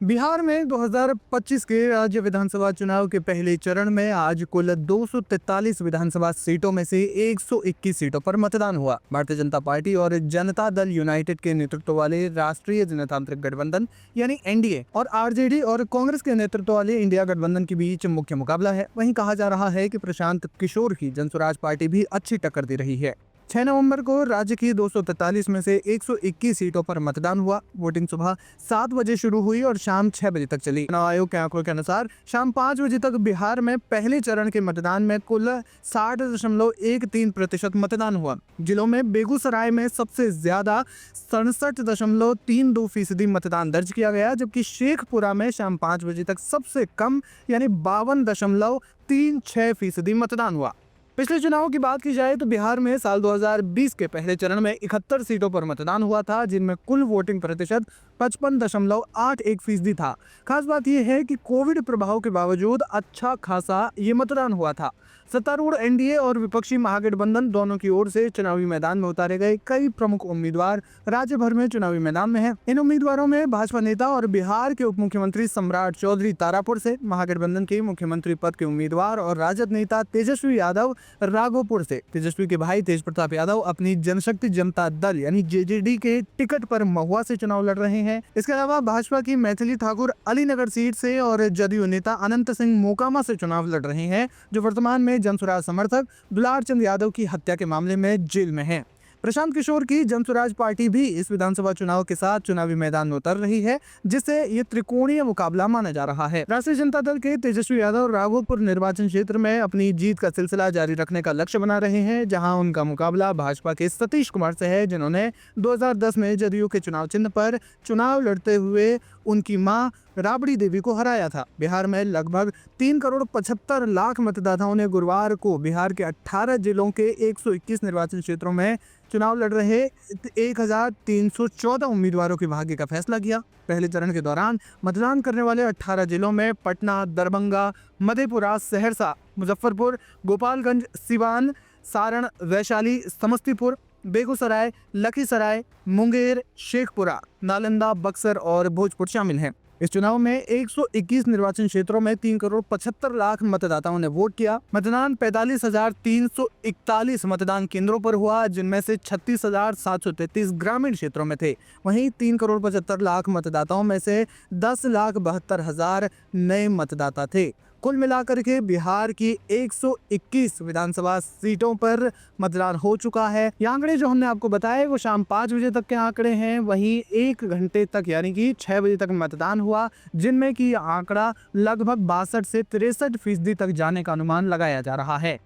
बिहार में 2025 के राज्य विधानसभा चुनाव के पहले चरण में आज कुल 243 विधानसभा सीटों में से 121 सीटों पर मतदान हुआ। भारतीय जनता पार्टी और जनता दल यूनाइटेड के नेतृत्व वाले राष्ट्रीय जनतांत्रिक गठबंधन यानी एनडीए और आरजेडी और कांग्रेस के नेतृत्व वाले इंडिया गठबंधन के बीच मुख्य मुकाबला है। वहीं कहा जा रहा है कि प्रशांत किशोर की जनसुराज पार्टी भी अच्छी टक्कर दे रही है। 6 नवंबर को राज्य की 243 में से 121 सीटों पर मतदान हुआ। वोटिंग सुबह 7 बजे शुरू हुई और शाम 6 बजे तक चली। चुनाव आयोग के आंकड़ों के अनुसार शाम 5 बजे तक बिहार में पहले चरण के मतदान में कुल 60.13% मतदान हुआ। जिलों में बेगूसराय में सबसे ज्यादा 67.32% मतदान दर्ज किया गया, जबकि शेखपुरा में शाम 5 बजे तक सबसे कम यानी 52.36% मतदान हुआ। पिछले चुनाव की बात की जाए तो बिहार में साल 2020 के पहले चरण में 71 सीटों पर मतदान हुआ था, जिनमें कुल वोटिंग प्रतिशत 55.81% था। खास बात यह है कि कोविड प्रभाव के बावजूद अच्छा खासा ये मतदान हुआ था। सत्तारूढ़ एनडीए और विपक्षी महागठबंधन दोनों की ओर से चुनावी मैदान में उतारे गए कई प्रमुख उम्मीदवार राज्य भर में चुनावी मैदान में हैं। इन उम्मीदवारों में भाजपा नेता और बिहार के उप मुख्यमंत्री सम्राट चौधरी तारापुर से, महागठबंधन के मुख्यमंत्री पद के उम्मीदवार और राजद नेता तेजस्वी यादव राघोपुर से। तेजस्वी के भाई तेज प्रताप यादव अपनी जनशक्ति जनता दल यानी जेजेडी के टिकट पर महुआ से चुनाव लड़ रहे हैं। इसके अलावा भाजपा की मैथिली ठाकुर अलीनगर सीट से और जदयू नेता अनंत सिंह मोकामा से चुनाव लड़ रहे हैं, जो वर्तमान में जनसुराज समर्थक दुलार चंद यादव की हत्या के मामले में जेल में हैं। प्रशांत किशोर की जनसुराज पार्टी भी इस विधानसभा चुनाव के साथ चुनावी मैदान में उतर रही है, जिससे ये त्रिकोणीय मुकाबला माना जा रहा है। राष्ट्रीय जनता दल के तेजस्वी यादव राघोपुर निर्वाचन क्षेत्र में अपनी जीत का सिलसिला जारी रखने का लक्ष्य बना रहे हैं, जहां उनका मुकाबला भाजपा के सतीश कुमार से है, जिन्होंने 2010 में जदयू के चुनाव चिन्ह पर चुनाव लड़ते हुए उनकी मां राबड़ी देवी को हराया था। बिहार में लगभग 3,75,00,000 मतदाताओं ने गुरुवार को बिहार के 18 जिलों के 121 निर्वाचन क्षेत्रों में चुनाव लड़ रहे 1,314 उम्मीदवारों के भाग्य का फैसला किया। पहले चरण के दौरान मतदान करने वाले 18 जिलों में पटना, दरभंगा, मधेपुरा, सहरसा, मुजफ्फरपुर, गोपालगंज, सिवान, सारण, वैशाली, समस्तीपुर, बेगूसराय, लखीसराय, मुंगेर, शेखपुरा, नालंदा, बक्सर और भोजपुर शामिल हैं। इस चुनाव में 121 निर्वाचन क्षेत्रों में 3,75,00,000 मतदाताओं ने वोट किया। मतदान 45,341 मतदान केंद्रों पर हुआ, जिनमें से 36,733 ग्रामीण क्षेत्रों में थे। वहीं 3,75,00,000 मतदाताओं में से 10,72,000 नए मतदाता थे। कुल मिलाकर के बिहार की 121 विधानसभा सीटों पर मतदान हो चुका है। ये आंकड़े जो हमने आपको बताए वो शाम 5 बजे तक के आंकड़े हैं। वहीं 1 घंटे तक यानी कि 6 बजे तक मतदान हुआ, जिनमें कि आंकड़ा लगभग 62 से 63% तक जाने का अनुमान लगाया जा रहा है।